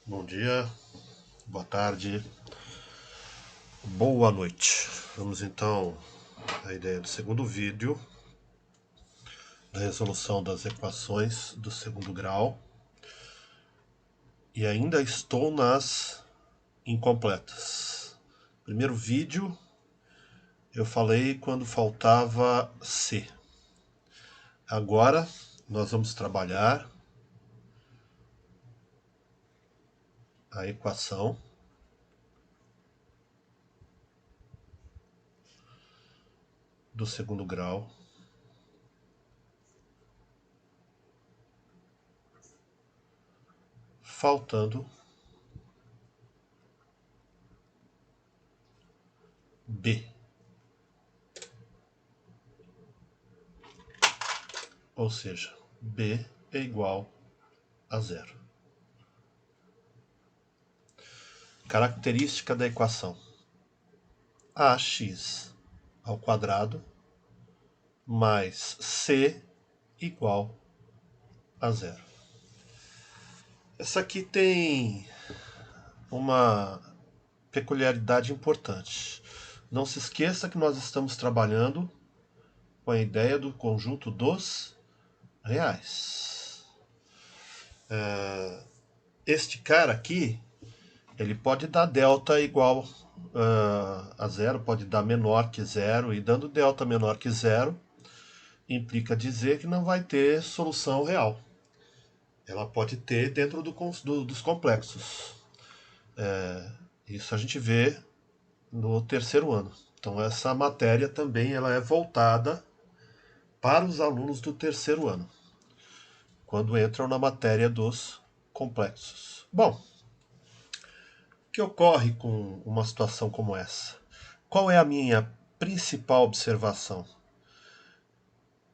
Bom dia, boa tarde, boa noite. Vamos então à ideia do segundo vídeo da resolução das equações do segundo grau. E ainda estou nas incompletas. Primeiro vídeo eu falei quando faltava C. Agora nós vamos trabalhar a equação do segundo grau faltando B. Ou seja, B é igual a zero. Característica da equação: ax ao quadrado mais c igual a zero. Essa aqui tem uma peculiaridade importante. Não se esqueça que nós estamos trabalhando com a ideia do conjunto dos reais. Este cara aqui, ele pode dar delta igual a zero, pode dar menor que zero, e dando delta menor que zero, implica dizer que não vai ter solução real. Ela pode ter dentro dos complexos. Isso a gente vê no terceiro ano. Então essa matéria também ela é voltada para os alunos do terceiro ano, quando entram na matéria dos complexos. Bom, o que ocorre com uma situação como essa? Qual é a minha principal observação?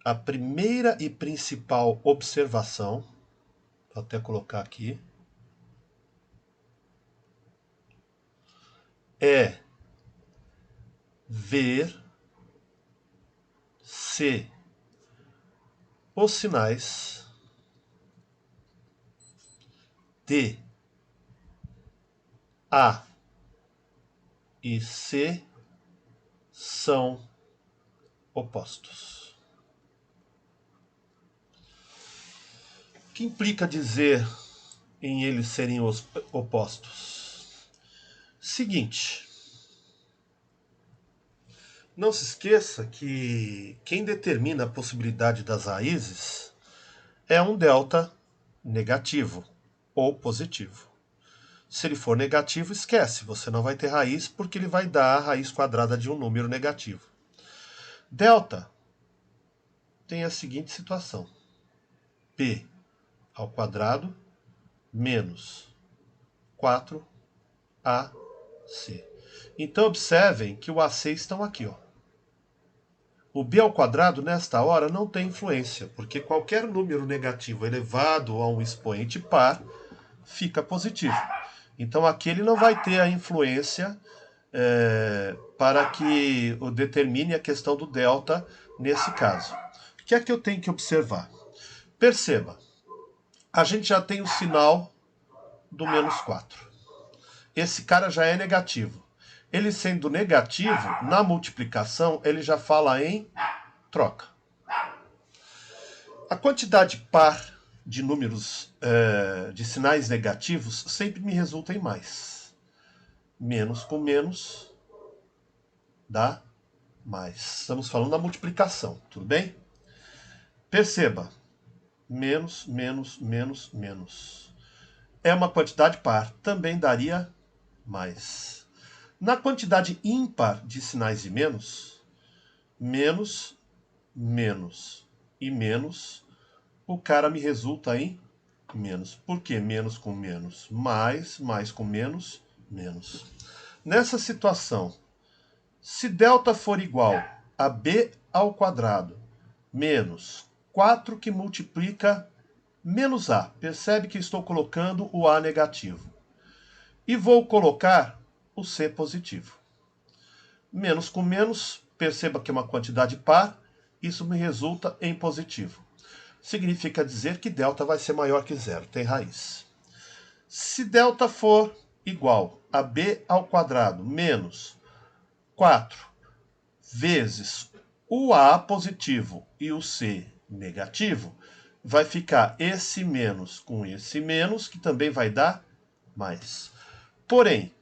A primeira e principal observação, vou até colocar aqui, é ver se os sinais de A e C são opostos. O que implica dizer em eles serem os opostos? Seguinte, não se esqueça que quem determina a possibilidade das raízes é um delta negativo ou positivo. Se ele for negativo, esquece, você não vai ter raiz porque ele vai dar a raiz quadrada de um número negativo. Delta tem a seguinte situação: P ao quadrado menos 4AC. Então observem que o AC estão aqui, ó. O B ao quadrado, nesta hora, não tem influência, porque qualquer número negativo elevado a um expoente par fica positivo. Então aqui ele não vai ter a influência para que determine a questão do delta nesse caso. O que é que eu tenho que observar? Perceba, a gente já tem o sinal do menos 4. Esse cara já é negativo. Ele sendo negativo, na multiplicação, ele já fala em troca. A quantidade par de números, de sinais negativos, sempre me resulta em mais. Menos com menos dá mais. Estamos falando da multiplicação, tudo bem? Perceba, menos, menos, menos, menos. É uma quantidade par, também daria mais. Na quantidade ímpar de sinais de menos, menos, menos e menos, o cara me resulta em menos. Por que menos com menos? Mais com menos, menos. Nessa situação, se delta for igual a B ao quadrado menos 4 que multiplica menos A, percebe que estou colocando o A negativo. E vou colocar o C positivo. Menos com menos, perceba que é uma quantidade par, isso me resulta em positivo. Significa dizer que delta vai ser maior que zero, tem raiz. Se delta for igual a b ao quadrado menos 4 vezes o a positivo e o c negativo, vai ficar esse menos com esse menos, que também vai dar mais. Porém,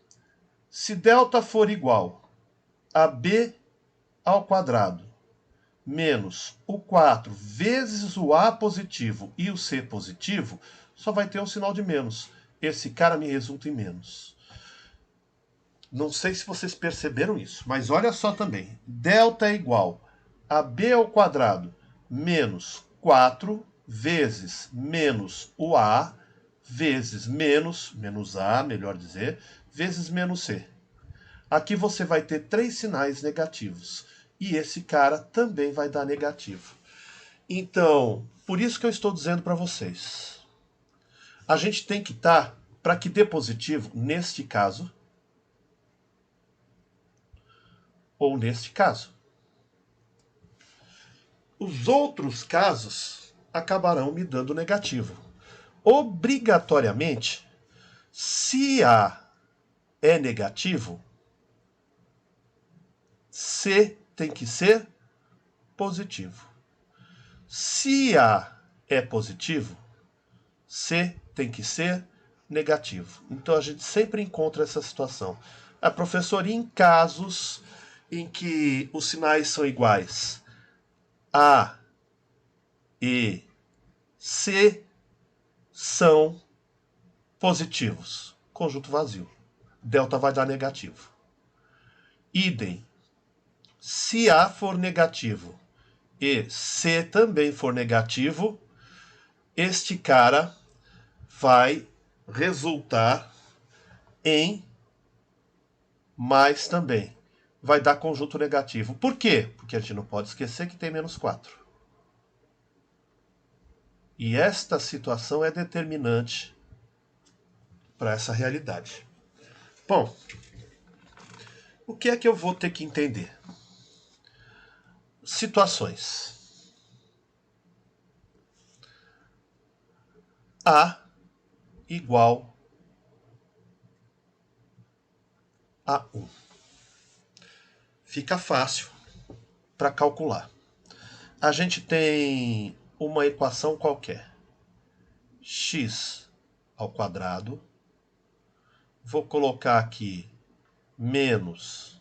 se delta for igual a b ao quadrado menos o 4 vezes o a positivo e o c positivo, só vai ter um sinal de menos. Esse cara me resulta em menos. Não sei se vocês perceberam isso, mas olha só também. Delta é igual a b ao quadrado menos 4 vezes menos o a vezes menos a, melhor dizer, vezes menos c. Aqui você vai ter 3 sinais negativos. E esse cara também vai dar negativo. Então, por isso que eu estou dizendo para vocês. A gente tem que estar, para que dê positivo, neste caso, ou neste caso. Os outros casos acabarão me dando negativo. Obrigatoriamente, se A é negativo, C tem que ser positivo. Se A é positivo, C tem que ser negativo. Então a gente sempre encontra essa situação. A professora, em casos em que os sinais são iguais, A e C são positivos. Conjunto vazio. Delta vai dar negativo. Idem. Se A for negativo e C também for negativo, este cara vai resultar em mais também. Vai dar conjunto negativo. Por quê? Porque a gente não pode esquecer que tem menos 4. E esta situação é determinante para essa realidade. Bom, o que é que eu vou ter que entender? Situações. A igual a 1. Fica fácil para calcular. A gente tem uma equação qualquer. X ao quadrado. Vou colocar aqui menos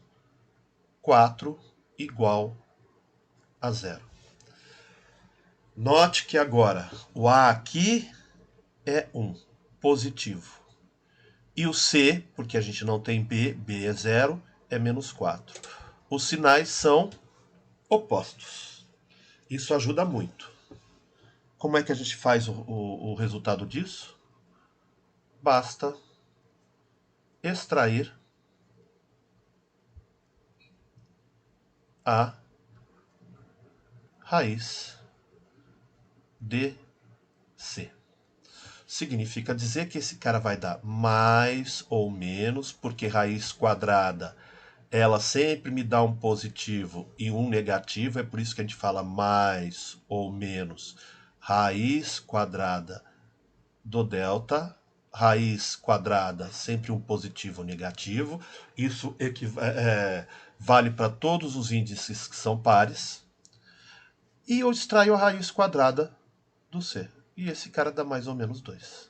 4 igual a 0. Note que agora o A aqui é 1, positivo. E o C, porque a gente não tem B, B é 0, é menos 4. Os sinais são opostos. Isso ajuda muito. Como é que a gente faz o resultado disso? Basta extrair a raiz de C. Significa dizer que esse cara vai dar mais ou menos, porque raiz quadrada, ela sempre me dá um positivo e um negativo, é por isso que a gente fala mais ou menos. Raiz quadrada do delta, raiz quadrada, sempre um positivo ou negativo. Isso vale para todos os índices que são pares. E eu extraio a raiz quadrada do C. E esse cara dá mais ou menos 2.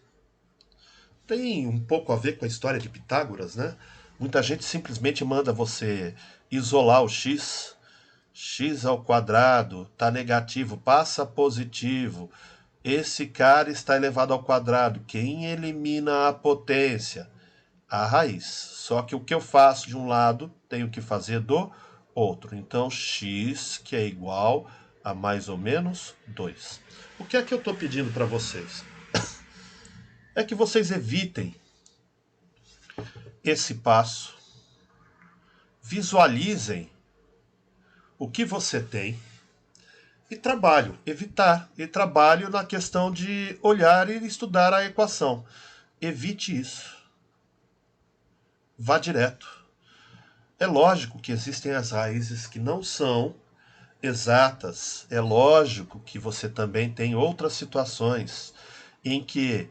Tem um pouco a ver com a história de Pitágoras, né? Muita gente simplesmente manda você isolar o x. X ao quadrado está negativo, passa positivo. Esse cara está elevado ao quadrado. Quem elimina a potência? A raiz. Só que o que eu faço de um lado, tenho que fazer do outro. Então, x, que é igual a mais ou menos 2. O que é que eu estou pedindo para vocês? É que vocês evitem esse passo, visualizem o que você tem e trabalho na questão de olhar e estudar a equação. Evite isso. Vá direto. É lógico que existem as raízes que não são exatas. É lógico que você também tem outras situações em que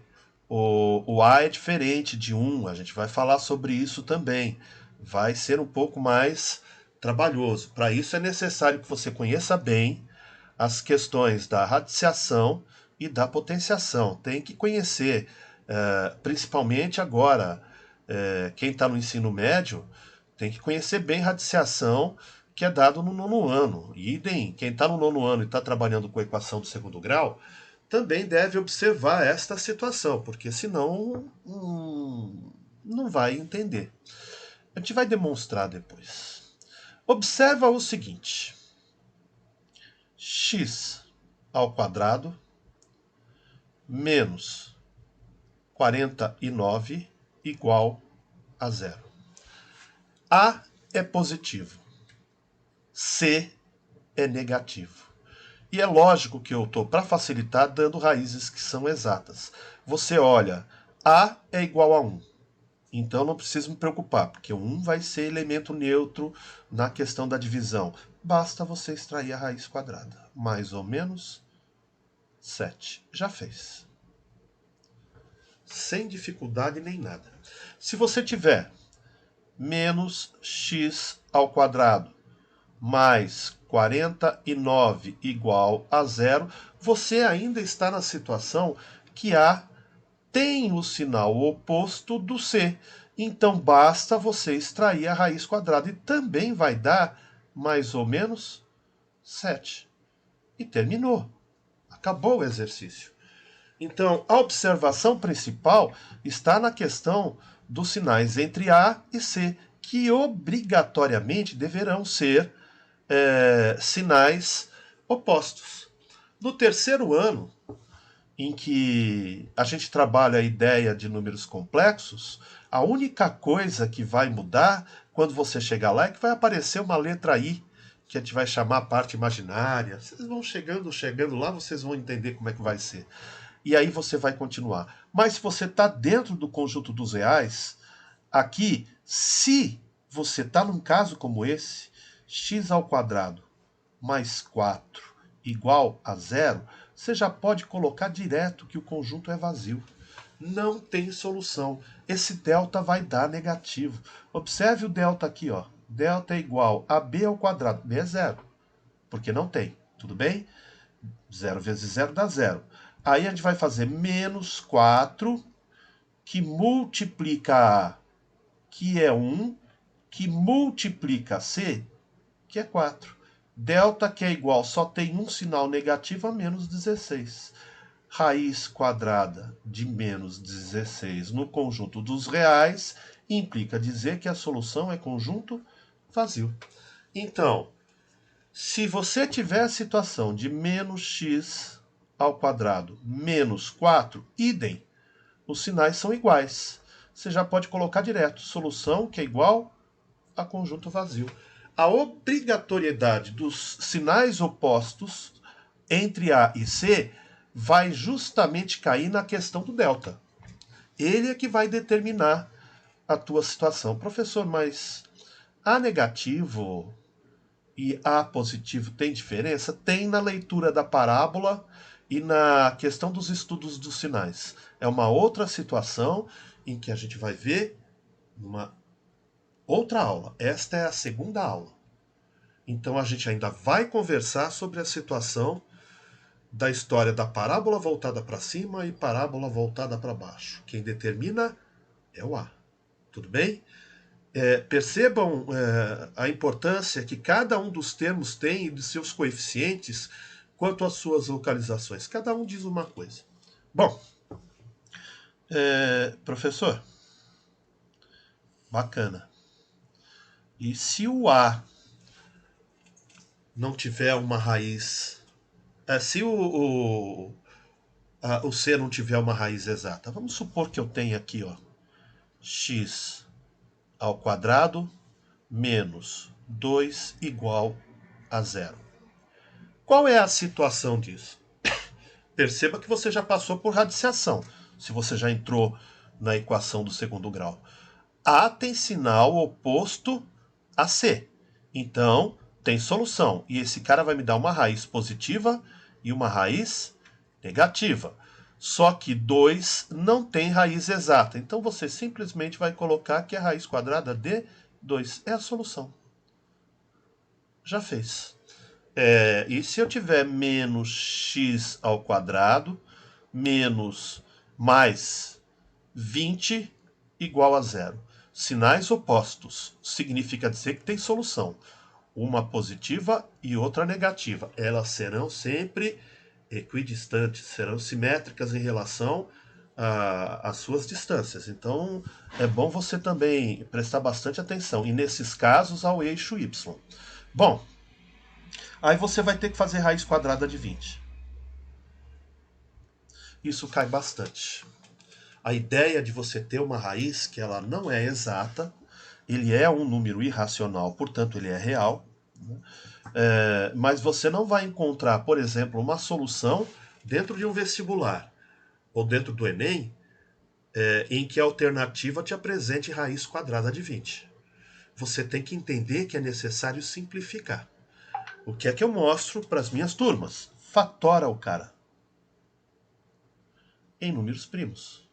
O A é diferente de 1, a gente vai falar sobre isso também. Vai ser um pouco mais trabalhoso. Para isso é necessário que você conheça bem as questões da radiciação e da potenciação. Tem que conhecer, principalmente agora, quem está no ensino médio, tem que conhecer bem radiciação, que é dado no nono ano. E idem, quem está no nono ano e está trabalhando com equação do segundo grau, também deve observar esta situação, porque senão não vai entender. A gente vai demonstrar depois. Observa o seguinte: x ao quadrado menos 49 igual a zero. A é positivo, C é negativo. E é lógico que eu estou, para facilitar, dando raízes que são exatas. Você olha, A é igual a 1. Então não preciso me preocupar, porque 1 vai ser elemento neutro na questão da divisão. Basta você extrair a raiz quadrada. Mais ou menos 7. Já fez. Sem dificuldade nem nada. Se você tiver menos x ao quadrado mais 49 igual a zero, você ainda está na situação que A tem o sinal oposto do C. Então basta você extrair a raiz quadrada e também vai dar mais ou menos 7. E terminou. Acabou o exercício. Então, a observação principal está na questão dos sinais entre A e C, que obrigatoriamente deverão ser sinais opostos. No terceiro ano, em que a gente trabalha a ideia de números complexos, a única coisa que vai mudar quando você chegar lá é que vai aparecer uma letra I, que a gente vai chamar a parte imaginária. Vocês vão chegando lá, vocês vão entender como é que vai ser. E aí você vai continuar. Mas se você está dentro do conjunto dos reais, aqui, se você está num caso como esse, x ao quadrado mais 4 igual a zero, você já pode colocar direto que o conjunto é vazio. Não tem solução. Esse delta vai dar negativo. Observe o delta aqui, ó. Delta é igual a b ao quadrado. B é zero, porque não tem. Tudo bem? 0 vezes 0 dá 0. Aí a gente vai fazer menos 4, que multiplica A, que é 1, que multiplica C, que é 4. Delta, que é igual, só tem um sinal negativo, a menos 16. Raiz quadrada de menos 16 no conjunto dos reais implica dizer que a solução é conjunto vazio. Então, se você tiver a situação de menos x ao quadrado menos 4, idem, os sinais são iguais. Você já pode colocar direto, solução que é igual a conjunto vazio. A obrigatoriedade dos sinais opostos entre A e C vai justamente cair na questão do delta. Ele é que vai determinar a tua situação. Professor, mas A negativo e A positivo tem diferença? Tem na leitura da parábola e na questão dos estudos dos sinais. É uma outra situação em que a gente vai ver numa outra aula. Esta é a segunda aula. Então a gente ainda vai conversar sobre a situação da história da parábola voltada para cima e parábola voltada para baixo. Quem determina é o A. Tudo bem? Percebam a importância que cada um dos termos tem e de seus coeficientes quanto às suas localizações. Cada um diz uma coisa. Bom, professor, bacana. E se o A não tiver uma raiz... se o C não tiver uma raiz exata, vamos supor que eu tenha aqui, ó, x ao quadrado menos 2 igual a zero. Qual é a situação disso? Perceba que você já passou por radiciação, se você já entrou na equação do segundo grau. A tem sinal oposto a C. Então, tem solução. E esse cara vai me dar uma raiz positiva e uma raiz negativa. Só que 2 não tem raiz exata. Então você simplesmente vai colocar que a raiz quadrada de 2 é a solução. Já fez. E se eu tiver menos x ao quadrado, menos mais 20 igual a zero. Sinais opostos significa dizer que tem solução. Uma positiva e outra negativa. Elas serão sempre equidistantes, serão simétricas em relação às suas distâncias. Então, é bom você também prestar bastante atenção. E nesses casos, ao eixo y. Bom, aí você vai ter que fazer raiz quadrada de 20. Isso cai bastante. A ideia de você ter uma raiz que ela não é exata, ele é um número irracional, portanto ele é real, né? Mas você não vai encontrar, por exemplo, uma solução dentro de um vestibular ou dentro do Enem em que a alternativa te apresente raiz quadrada de 20. Você tem que entender que é necessário simplificar. O que é que eu mostro para as minhas turmas? Fatora o cara em números primos.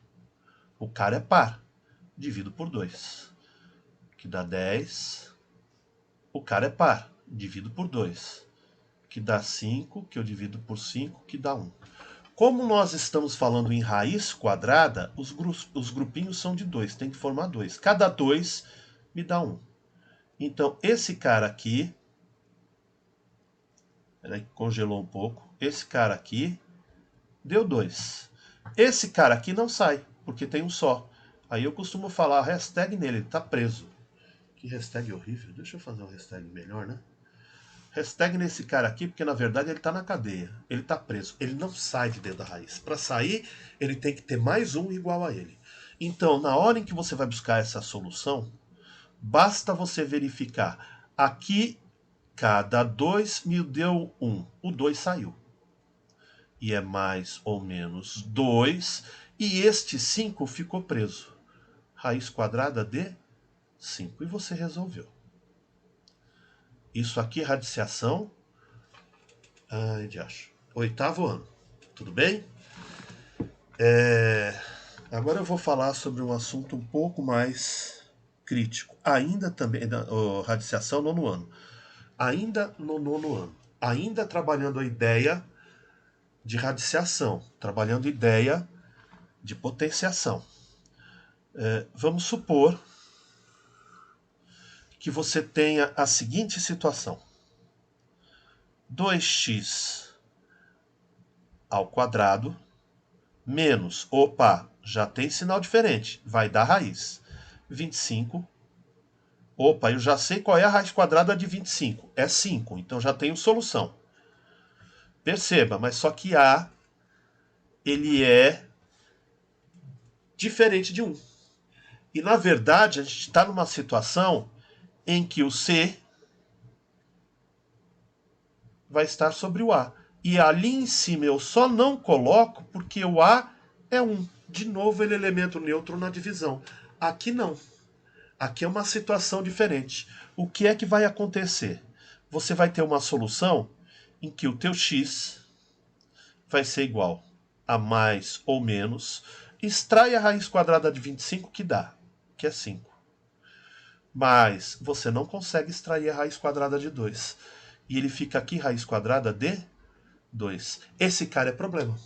O cara é par. Divido por 2, que dá 10. O cara é par. Divido por 2, que dá 5, que eu divido por 5, que dá 1. Como nós estamos falando em raiz quadrada, os grupinhos são de 2, tem que formar 2. Cada 2 me dá 1. Então, esse cara aqui, peraí, congelou um pouco, esse cara aqui deu 2. Esse cara aqui não sai, porque tem um só. Aí eu costumo falar hashtag nele, ele tá preso. Que hashtag horrível, deixa eu fazer um hashtag melhor, né? Hashtag nesse cara aqui, porque na verdade ele está na cadeia. Ele está preso. Ele não sai de dentro da raiz. Para sair, ele tem que ter mais um igual a ele. Então, na hora em que você vai buscar essa solução, basta você verificar. Aqui, cada 2 me deu 1. O 2 saiu. E é mais ou menos 2. E este 5 ficou preso. Raiz quadrada de 5. E você resolveu. Isso aqui é radiciação. Ai, de acho. 8º ano. Tudo bem? Agora eu vou falar sobre um assunto um pouco mais crítico. Ainda também, radiciação 9º ano. Ainda no 9º ano. Ainda trabalhando a ideia de radiciação. Trabalhando a ideia de potenciação. Vamos supor que você tenha a seguinte situação. 2x ao quadrado menos, opa, já tem sinal diferente, vai dar raiz. 25, opa, eu já sei qual é a raiz quadrada de 25, é 5, então já tenho solução. Perceba, mas só que A, ele é diferente de 1. E na verdade a gente está numa situação em que o C vai estar sobre o A. E ali em cima eu só não coloco porque o A é 1. De novo ele é elemento neutro na divisão. Aqui não. Aqui é uma situação diferente. O que é que vai acontecer? Você vai ter uma solução em que o teu x vai ser igual a mais ou menos. Extrai a raiz quadrada de 25 que dá, que é 5. Mas você não consegue extrair a raiz quadrada de 2. E ele fica aqui, raiz quadrada de 2. Esse cara é problema.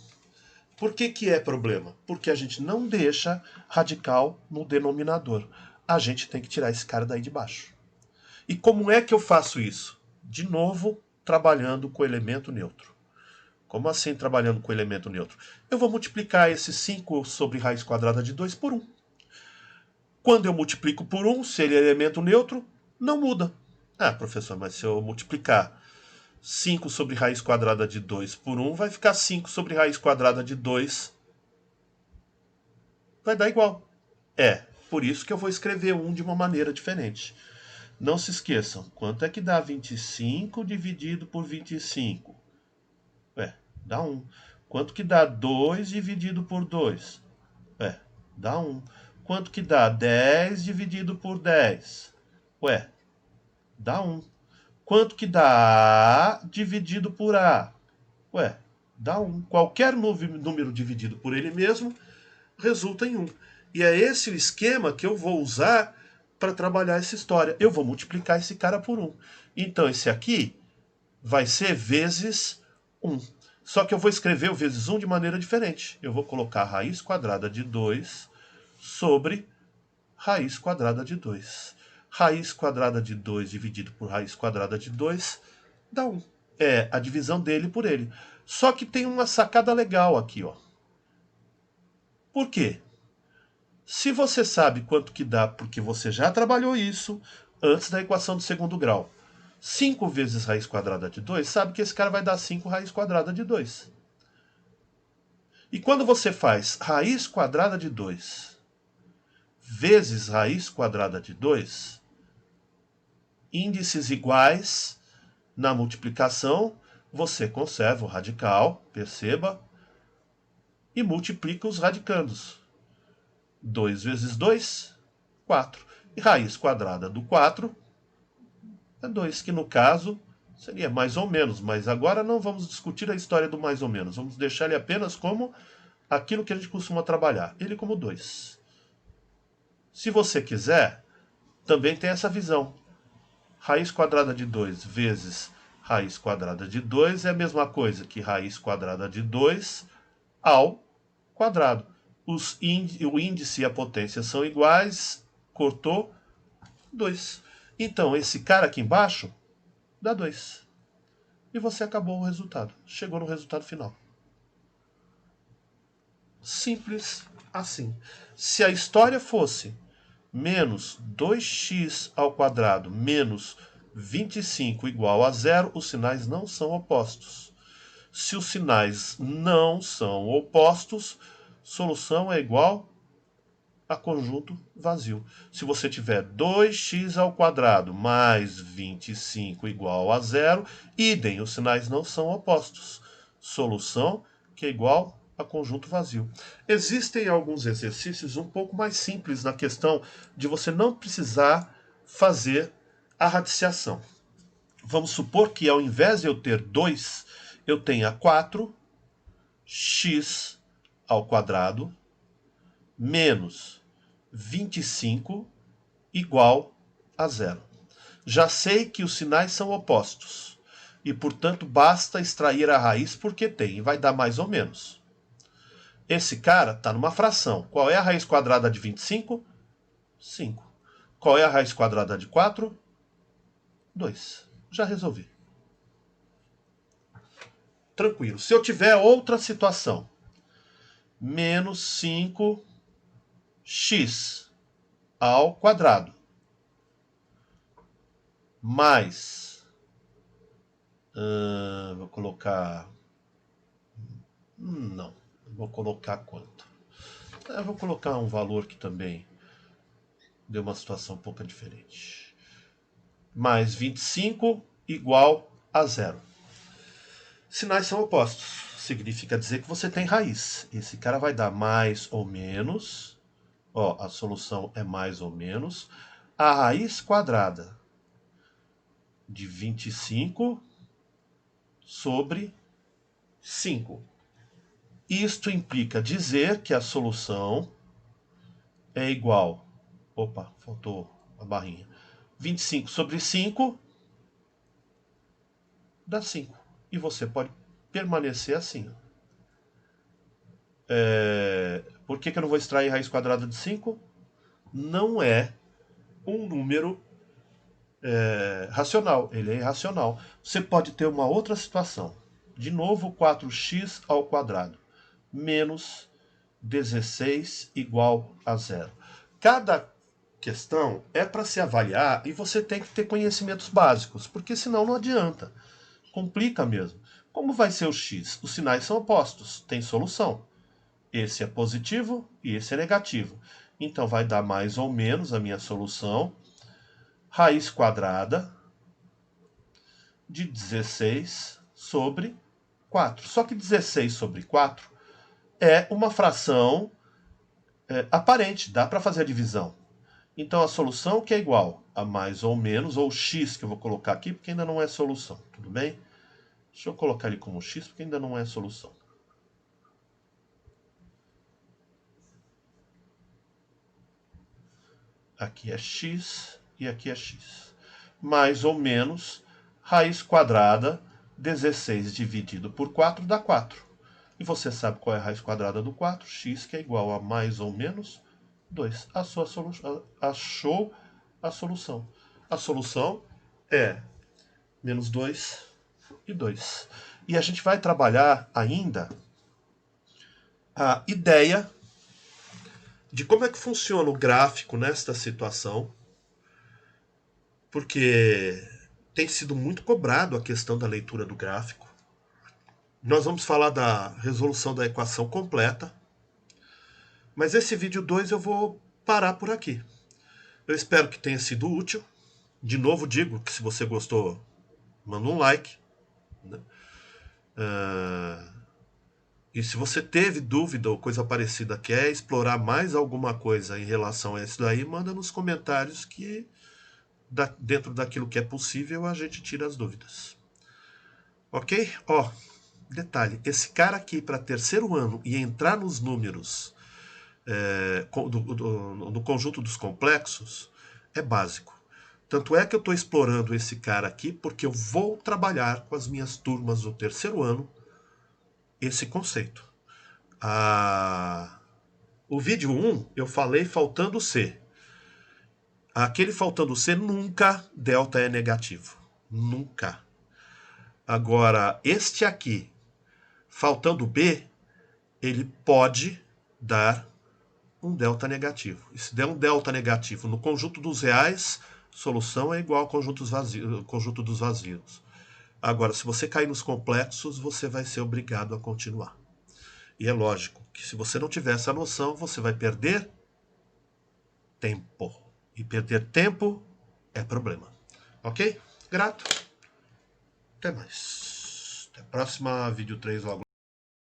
Por que é problema? Porque a gente não deixa radical no denominador. A gente tem que tirar esse cara daí de baixo. E como é que eu faço isso? De novo, trabalhando com o elemento neutro. Como assim trabalhando com o elemento neutro? Eu vou multiplicar esse 5 sobre raiz quadrada de 2 por 1. Quando eu multiplico por 1, se ele é elemento neutro, não muda. Ah, professor, mas se eu multiplicar 5 sobre raiz quadrada de 2 por 1, vai ficar 5 sobre raiz quadrada de 2. Vai dar igual. Por isso que eu vou escrever 1 de uma maneira diferente. Não se esqueçam, quanto é que dá 25 dividido por 25? Dá 1. Quanto que dá 2 dividido por 2? Dá 1. Quanto que dá 10 dividido por 10? Dá 1. Quanto que dá A dividido por A? dá 1. Qualquer número dividido por ele mesmo resulta em 1. E é esse o esquema que eu vou usar para trabalhar essa história. Eu vou multiplicar esse cara por 1. Então, esse aqui vai ser vezes 1. Só que eu vou escrever o vezes 1 de maneira diferente. Eu vou colocar raiz quadrada de 2 sobre raiz quadrada de 2. Raiz quadrada de 2 dividido por raiz quadrada de 2 dá 1. É a divisão dele por ele. Só que tem uma sacada legal aqui, ó. Por quê? Se você sabe quanto que dá, porque você já trabalhou isso antes da equação do segundo grau, 5 vezes raiz quadrada de 2, sabe que esse cara vai dar 5 raiz quadrada de 2. E quando você faz raiz quadrada de 2 vezes raiz quadrada de 2, índices iguais na multiplicação, você conserva o radical, perceba, e multiplica os radicandos. 2 vezes 2, 4. E raiz quadrada do 4 é 2, que no caso seria mais ou menos, mas agora não vamos discutir a história do mais ou menos, vamos deixar ele apenas como aquilo que a gente costuma trabalhar, ele como 2. Se você quiser, também tem essa visão. Raiz quadrada de 2 vezes raiz quadrada de 2 é a mesma coisa que raiz quadrada de 2 ao quadrado. O índice e a potência são iguais, cortou 2. Então, esse cara aqui embaixo dá 2. E você acabou o resultado. Chegou no resultado final. Simples assim. Se a história fosse menos 2x ao quadrado menos 25 igual a 0, os sinais não são opostos. Se os sinais não são opostos, solução é igual a conjunto vazio. Se você tiver 2x ao quadrado mais 25 igual a 0, idem, os sinais não são opostos. Solução que é igual a conjunto vazio. Existem alguns exercícios um pouco mais simples na questão de você não precisar fazer a radiciação. Vamos supor que ao invés de eu ter 2, eu tenha 4x ao quadrado menos 25 igual a 0. Já sei que os sinais são opostos e, portanto, basta extrair a raiz porque tem, e vai dar mais ou menos. Esse cara está numa fração. Qual é a raiz quadrada de 25? 5. Qual é a raiz quadrada de 4? 2. Já resolvi. Tranquilo. Se eu tiver outra situação, menos 5x ao quadrado mais, vou colocar, não, vou colocar quanto? Eu vou colocar um valor que também deu uma situação um pouco diferente. Mais 25 igual a 0. Sinais são opostos. Significa dizer que você tem raiz. Esse cara vai dar mais ou menos. Ó, a solução é mais ou menos a raiz quadrada de 25 sobre 5. Isto implica dizer que a solução é igual... Opa, faltou a barrinha. 25 sobre 5 dá 5. E você pode permanecer assim. Por que eu não vou extrair raiz quadrada de 5? Não é um número racional, ele é irracional. Você pode ter uma outra situação. De novo, 4x ao quadrado menos 16 igual a 0. Cada questão é para se avaliar e você tem que ter conhecimentos básicos, porque senão não adianta. Complica mesmo. Como vai ser o x? Os sinais são opostos, tem solução. Esse é positivo e esse é negativo. Então vai dar mais ou menos a minha solução. Raiz quadrada de 16 sobre 4. Só que 16 sobre 4 é uma fração aparente, dá para fazer a divisão. Então a solução que é igual a mais ou menos, ou x que eu vou colocar aqui, porque ainda não é solução, tudo bem? Deixa eu colocar ele como x, porque ainda não é solução. Aqui é x e aqui é x. Mais ou menos, raiz quadrada, 16 dividido por 4 dá 4. E você sabe qual é a raiz quadrada do 4? X, que é igual a mais ou menos 2. Achou a solução. A solução é menos 2 e 2. E a gente vai trabalhar ainda a ideia de como é que funciona o gráfico nesta situação, porque tem sido muito cobrado a questão da leitura do gráfico. Nós vamos falar da resolução da equação completa, mas esse vídeo 2 eu vou parar por aqui. Eu espero que tenha sido útil. De novo digo que se você gostou, manda um like, né? E se você teve dúvida ou coisa parecida, quer explorar mais alguma coisa em relação a isso daí, manda nos comentários que dentro daquilo que é possível a gente tira as dúvidas. Ok? Ó, detalhe, esse cara aqui para terceiro ano e entrar nos números do conjunto dos complexos é básico. Tanto é que eu estou explorando esse cara aqui porque eu vou trabalhar com as minhas turmas do terceiro ano esse conceito. O vídeo 1 eu falei faltando C. Aquele faltando C nunca delta é negativo. Nunca. Agora, este aqui, faltando B, ele pode dar um delta negativo. E se der um delta negativo no conjunto dos reais, solução é igual ao conjunto dos vazios. Agora, se você cair nos complexos, você vai ser obrigado a continuar. E é lógico que se você não tiver essa noção, você vai perder tempo. E perder tempo é problema. Ok? Grato. Até mais. Até a próxima, vídeo 3 logo.